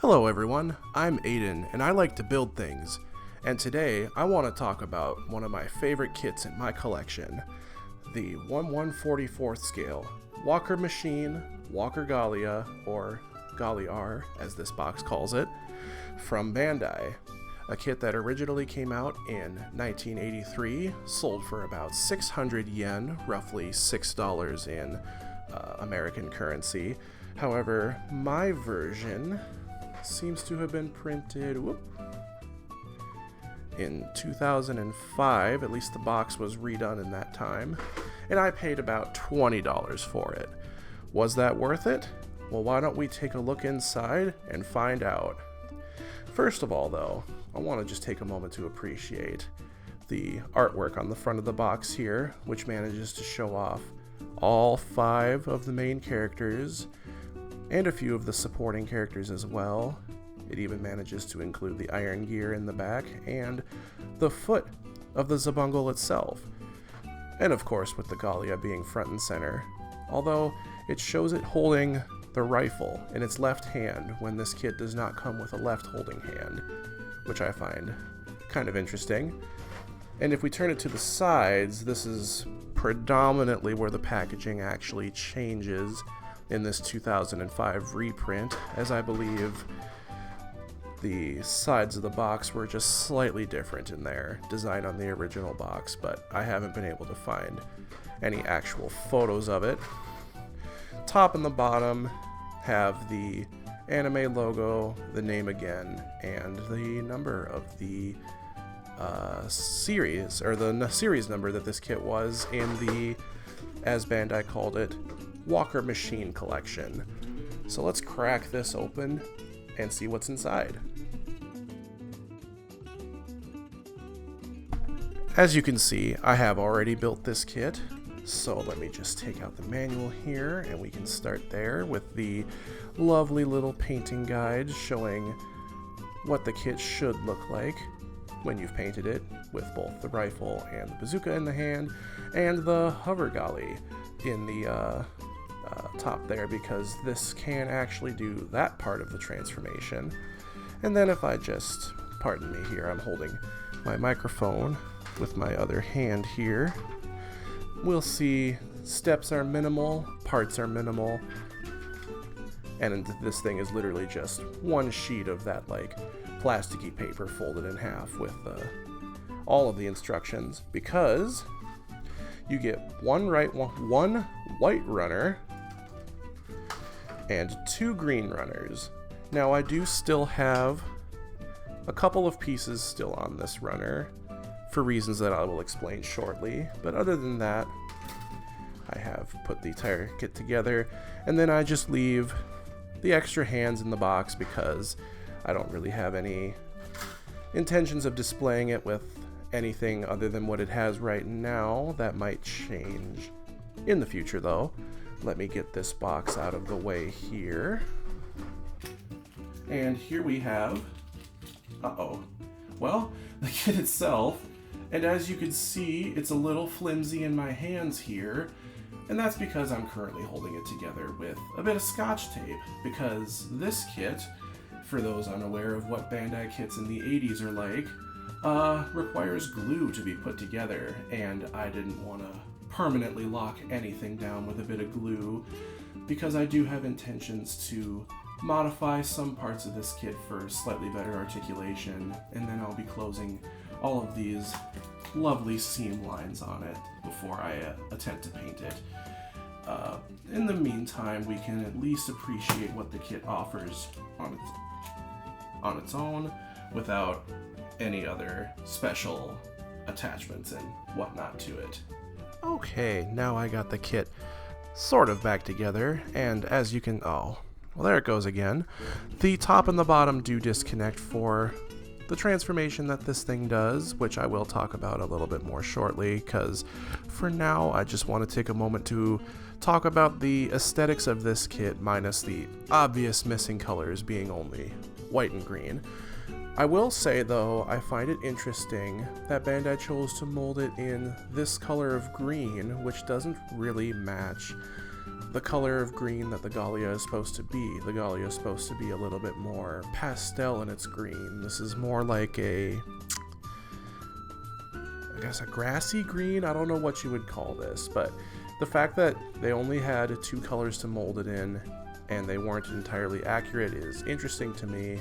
Hello everyone, I'm Aiden and I like to build things, and today I want to talk about one of my favorite kits in my collection, the 1/144th scale Walker Machine Walker Gallia, or Galliar as this box calls it, from Bandai. A kit that originally came out in 1983, sold for about 600 yen, roughly $6 in American currency. However, my version seems to have been printed in 2005, at least the box was redone in that time, and I paid about $20 for it. Was that worth it? Well, why don't we take a look inside and find out. First of all though, I want to just take a moment to appreciate the artwork on the front of the box here, which manages to show off all 5 of the main characters and a few of the supporting characters as well. It even manages to include the iron gear in the back and the foot of the Xabungle itself. And of course with the Gallia being front and center, although it shows it holding the rifle in its left hand when this kit does not come with a left holding hand, which I find kind of interesting. And if we turn it to the sides, this is predominantly where the packaging actually changes in this 2005 reprint, as I believe the sides of the box were just slightly different in their design on the original box, but I haven't been able to find any actual photos of it. Top and the bottom have the anime logo, the name again, and the number of the series, or the series number that this kit was in the, as Bandai called it, Walker Machine collection. So let's crack this open and see what's inside. As you can see, I have already built this kit, so let me just take out the manual here and we can start there with the lovely little painting guide showing what the kit should look like when you've painted it, with both the rifle and the bazooka in the hand and the hover galley in the top there, because this can actually do that part of the transformation. And then if I just, pardon me here, I'm holding my microphone with my other hand here, we'll see steps are minimal, parts are minimal, and this thing is literally just one sheet of that like plasticky paper folded in half with all of the instructions, because you get one white runner and 2 green runners. Now I do still have a couple of pieces still on this runner for reasons that I will explain shortly, but other than that, I have put the entire kit together, and then I just leave the extra hands in the box because I don't really have any intentions of displaying it with anything other than what it has right now. That might change in the future though. Let me get this box out of the way here. And here we have, well, the kit itself. And as you can see, it's a little flimsy in my hands here. And that's because I'm currently holding it together with a bit of Scotch tape, because this kit, for those unaware of what Bandai kits in the 80s are like, requires glue to be put together, and I didn't want to permanently lock anything down with a bit of glue, because I do have intentions to modify some parts of this kit for slightly better articulation, and then I'll be closing all of these lovely seam lines on it before I attempt to paint it. In the meantime, we can at least appreciate what the kit offers on its own without any other special attachments and whatnot to it. Okay, now I got the kit sort of back together, and as you can, well, there it goes again. The top and the bottom do disconnect for the transformation that this thing does, which I will talk about a little bit more shortly, because for now I just want to take a moment to talk about the aesthetics of this kit, minus the obvious missing colors being only white and green. I will say though, I find it interesting that Bandai chose to mold it in this color of green, which doesn't really match the color of green that the Gallia is supposed to be. The Gallia is supposed to be a little bit more pastel in its green. This is more like a, I guess, a grassy green. I don't know what you would call this, but the fact that they only had 2 colors to mold it in and they weren't entirely accurate is interesting to me.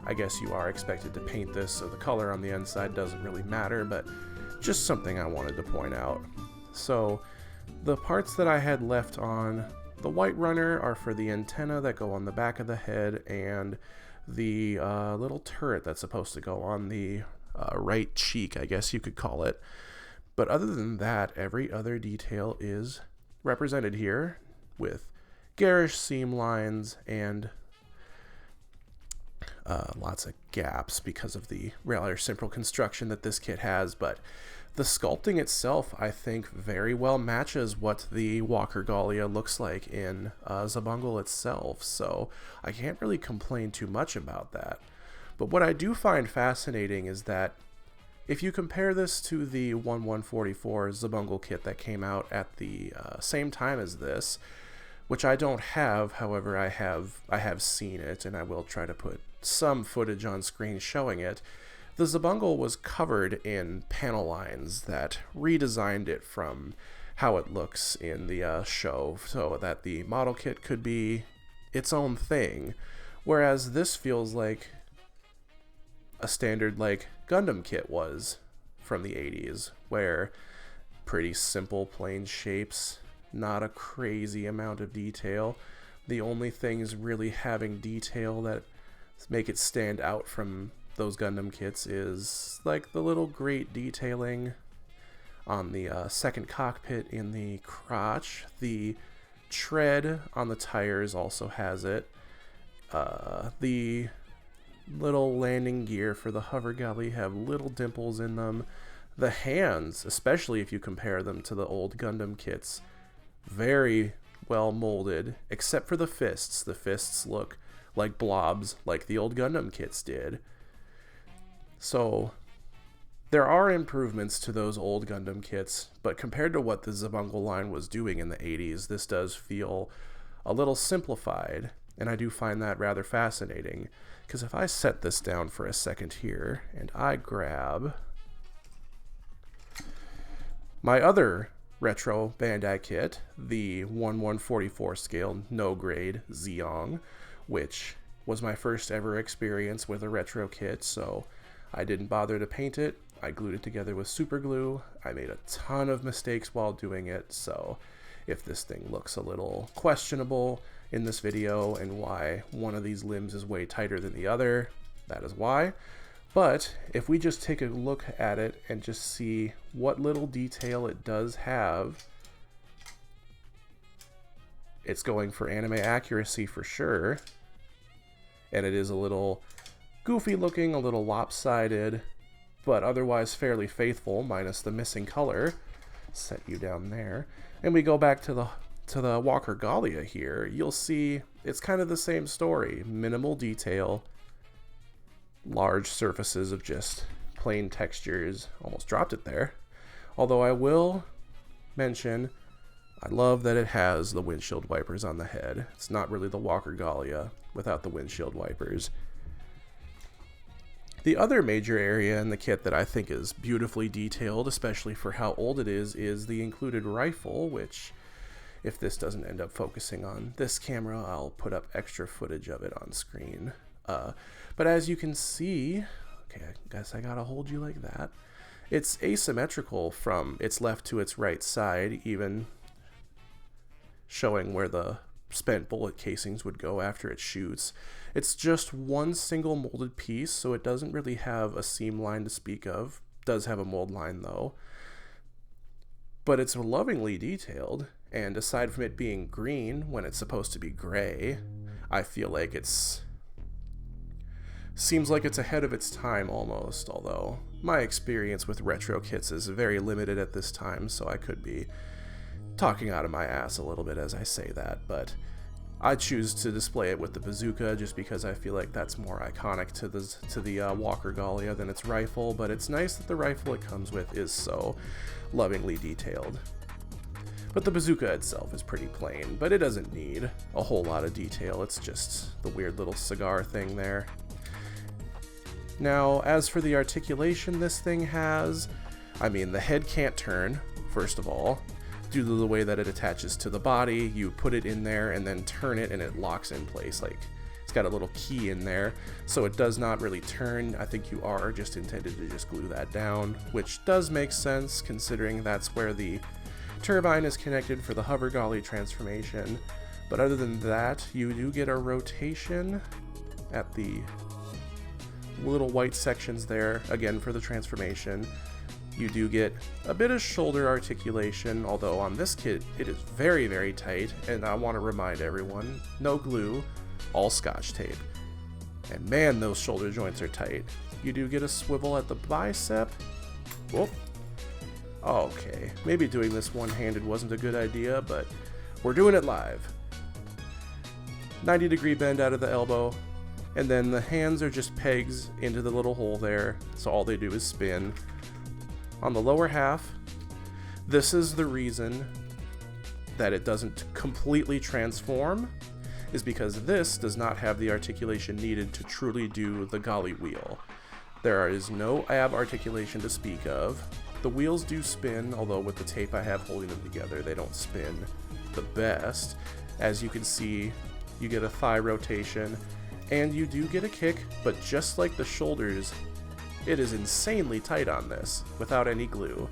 I guess you are expected to paint this, so the color on the inside doesn't really matter, but just something I wanted to point out. So the parts that I had left on the White Runner are for the antenna that go on the back of the head and the little turret that's supposed to go on the right cheek, I guess you could call it. But other than that, every other detail is represented here with garish seam lines and lots of gaps because of the rather simple construction that this kit has. But the sculpting itself, I think, very well matches what the Walker Gallia looks like in Xabungle itself, so I can't really complain too much about that. But what I do find fascinating is that if you compare this to the 1144 Xabungle kit that came out at the same time as this, which I don't have, however I have seen it, and I will try to put some footage on screen showing it. The Xabungle was covered in panel lines that redesigned it from how it looks in the show, so that the model kit could be its own thing, whereas this feels like a standard like Gundam kit was from the 80s, where pretty simple plain shapes, not a crazy amount of detail. The only things really having detail that make it stand out from those Gundam kits is like the little grate detailing on the second cockpit in the crotch. The tread on the tires also has it. The little landing gear for the hover galley have little dimples in them. The hands, especially if you compare them to the old Gundam kits, very well molded, except for the fists. The fists look like blobs like the old Gundam kits did. So there are improvements to those old Gundam kits, but compared to what the Xabungle line was doing in the 80s, this does feel a little simplified, and I do find that rather fascinating, because if I set this down for a second here, and I grab my other retro Bandai kit, the 1144 scale no grade Zeong, which was my first ever experience with a retro kit, so I didn't bother to paint it. I glued it together with super glue. I made a ton of mistakes while doing it, so if this thing looks a little questionable in this video and why one of these limbs is way tighter than the other, that is why. But if we just take a look at it and just see what little detail it does have, it's going for anime accuracy for sure, and it is a little goofy looking, a little lopsided, but otherwise fairly faithful, minus the missing color. Set you down there, and we go back to the Walker Gallia here. You'll see it's kind of the same story. Minimal detail, large surfaces of just plain textures. Almost dropped it there. Although I will mention, I love that it has the windshield wipers on the head. It's not really the Walker Gallia without the windshield wipers. The other major area in the kit that I think is beautifully detailed, especially for how old it is the included rifle, which, if this doesn't end up focusing on this camera, I'll put up extra footage of it on screen. But as you can see, okay, I guess I gotta hold you like that. It's asymmetrical from its left to its right side, even showing where the spent bullet casings would go after it shoots. It's just one single molded piece, so it doesn't really have a seam line to speak of. It does have a mold line though. But it's lovingly detailed, and aside from it being green when it's supposed to be gray, I feel like seems like it's ahead of its time almost, although my experience with retro kits is very limited at this time, so I could be talking out of my ass a little bit as I say that, but I choose to display it with the bazooka just because I feel like that's more iconic to the Walker Gallia than its rifle, but it's nice that the rifle it comes with is so lovingly detailed. But the bazooka itself is pretty plain, but it doesn't need a whole lot of detail. It's just the weird little cigar thing there. Now, as for the articulation this thing has, I mean, the head can't turn, first of all. Due to the way that it attaches to the body, you put it in there and then turn it and it locks in place. Like, it's got a little key in there, so it does not really turn. I think you are just intended to just glue that down, which does make sense considering that's where the turbine is connected for the hover Gallia transformation. But other than that, you do get a rotation at the little white sections there, again for the transformation. You do get a bit of shoulder articulation, although on this kit it is very, very tight, and I want to remind everyone, no glue, all Scotch tape. And man, those shoulder joints are tight. You do get a swivel at the bicep. Whoop. Okay, maybe doing this one-handed wasn't a good idea, but we're doing it live. 90-degree bend out of the elbow, and then the hands are just pegs into the little hole there, so all they do is spin. On the lower half, this is the reason that it doesn't completely transform, is because this does not have the articulation needed to truly do the Gallia wheel. There is no ab articulation to speak of. The wheels do spin, although with the tape I have holding them together, they don't spin the best. As you can see, you get a thigh rotation, and you do get a kick, but just like the shoulders, it is insanely tight on this, without any glue.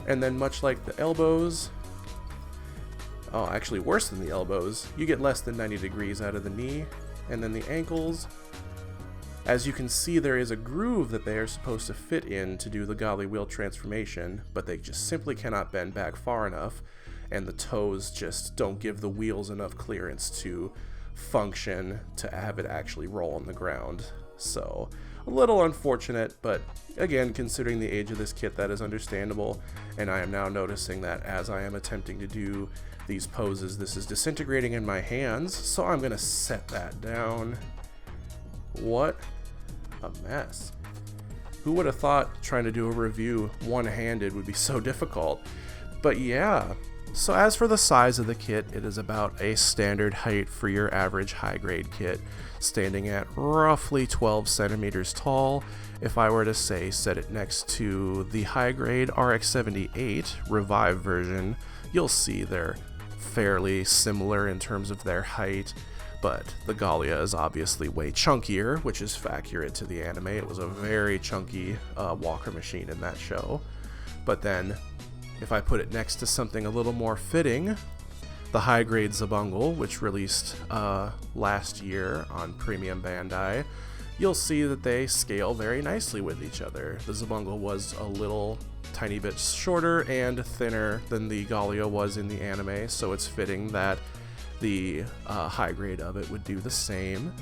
And then much like the elbows, oh, actually worse than the elbows, you get less than 90 degrees out of the knee, and then the ankles. As you can see, there is a groove that they are supposed to fit in to do the Gallia wheel transformation, but they just simply cannot bend back far enough, and the toes just don't give the wheels enough clearance to function to have it actually roll on the ground. So, a little unfortunate, but again, considering the age of this kit, that is understandable, and I am now noticing that as I am attempting to do these poses, this is disintegrating in my hands, so I'm going to set that down. What a mess. Who would have thought trying to do a review one-handed would be so difficult? But yeah, so as for the size of the kit, it is about a standard height for your average high-grade kit, standing at roughly 12 centimeters tall. If I were to say set it next to the high-grade RX-78 Revive version, you'll see they're fairly similar in terms of their height, but the Gallia is obviously way chunkier, which is accurate to the anime. It was a very chunky walker machine in that show. But then, if I put it next to something a little more fitting, the high-grade Xabungle, which released last year on Premium Bandai, you'll see that they scale very nicely with each other. The Xabungle was a little tiny bit shorter and thinner than the Gallia was in the anime, so it's fitting that the high grade of it would do the same.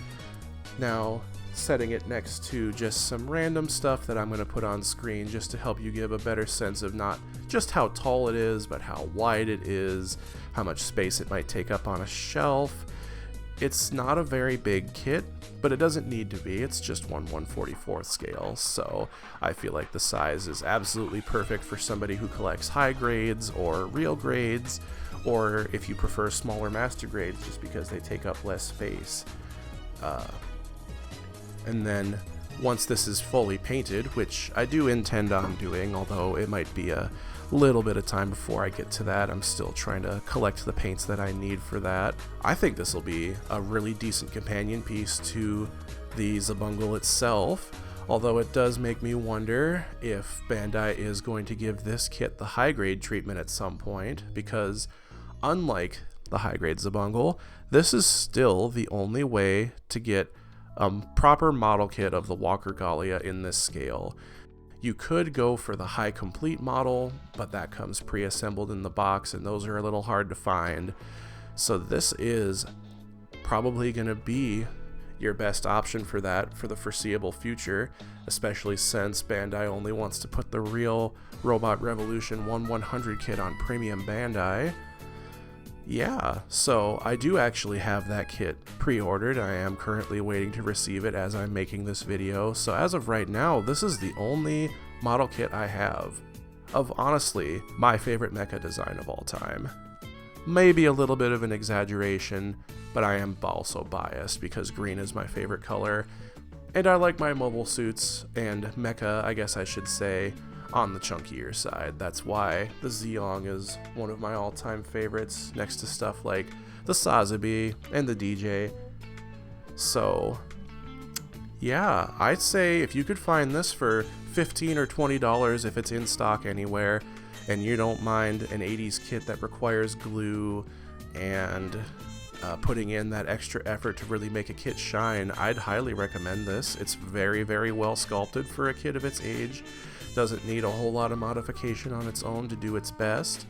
Now, setting it next to just some random stuff that I'm going to put on screen just to help you give a better sense of not just how tall it is, but how wide it is, how much space it might take up on a shelf. It's not a very big kit, but it doesn't need to be. It's just 1/144th scale, so I feel like the size is absolutely perfect for somebody who collects high grades or real grades, or if you prefer smaller master grades just because they take up less space. And then once this is fully painted, which I do intend on doing, although it might be a little bit of time before I get to that. I'm still trying to collect the paints that I need for that. I think this will be a really decent companion piece to the Xabungle itself, although it does make me wonder if Bandai is going to give this kit the high grade treatment at some point, because unlike the high grade Xabungle, this is still the only way to get a proper model kit of the Walker Gallia in this scale. You could go for the high complete model, but that comes pre-assembled in the box, and those are a little hard to find. So this is probably going to be your best option for that for the foreseeable future, especially since Bandai only wants to put the real Robot Revolution 1/100 kit on Premium Bandai. Yeah, so I do actually have that kit pre-ordered. I am currently waiting to receive it as I'm making this video. So as of right now, this is the only model kit I have of honestly my favorite mecha design of all time. Maybe a little bit of an exaggeration, but I am also biased because green is my favorite color, and I like my mobile suits and mecha, I guess I should say, on the chunkier side. That's why the Zeong is one of my all-time favorites, next to stuff like the Sazabi and the DJ. So yeah, I'd say if you could find this for $15 or $20 if it's in stock anywhere, and you don't mind an 80s kit that requires glue and putting in that extra effort to really make a kit shine, I'd highly recommend this. It's very, very well sculpted for a kit of its age. Doesn't need a whole lot of modification on its own to do its best.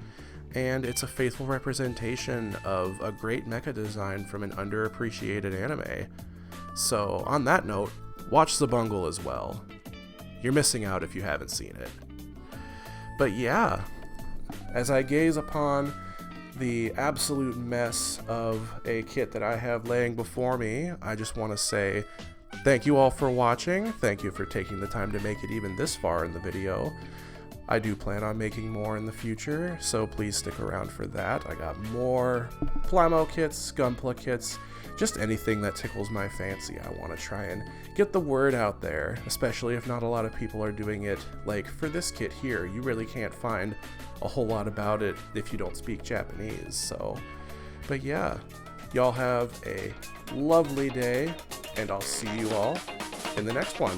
And it's a faithful representation of a great mecha design from an underappreciated anime. So on that note, watch Xabungle as well. You're missing out if you haven't seen it. But yeah, as I gaze upon the absolute mess of a kit that I have laying before me, I just want to say thank you all for watching. Thank you for taking the time to make it even this far in the video. I do plan on making more in the future, so please stick around for that. I got more Plamo kits, Gunpla kits, just anything that tickles my fancy. I want to try and get the word out there, especially if not a lot of people are doing it. Like for this kit here, you really can't find a whole lot about it if you don't speak Japanese. So, but yeah, y'all have a lovely day, and I'll see you all in the next one.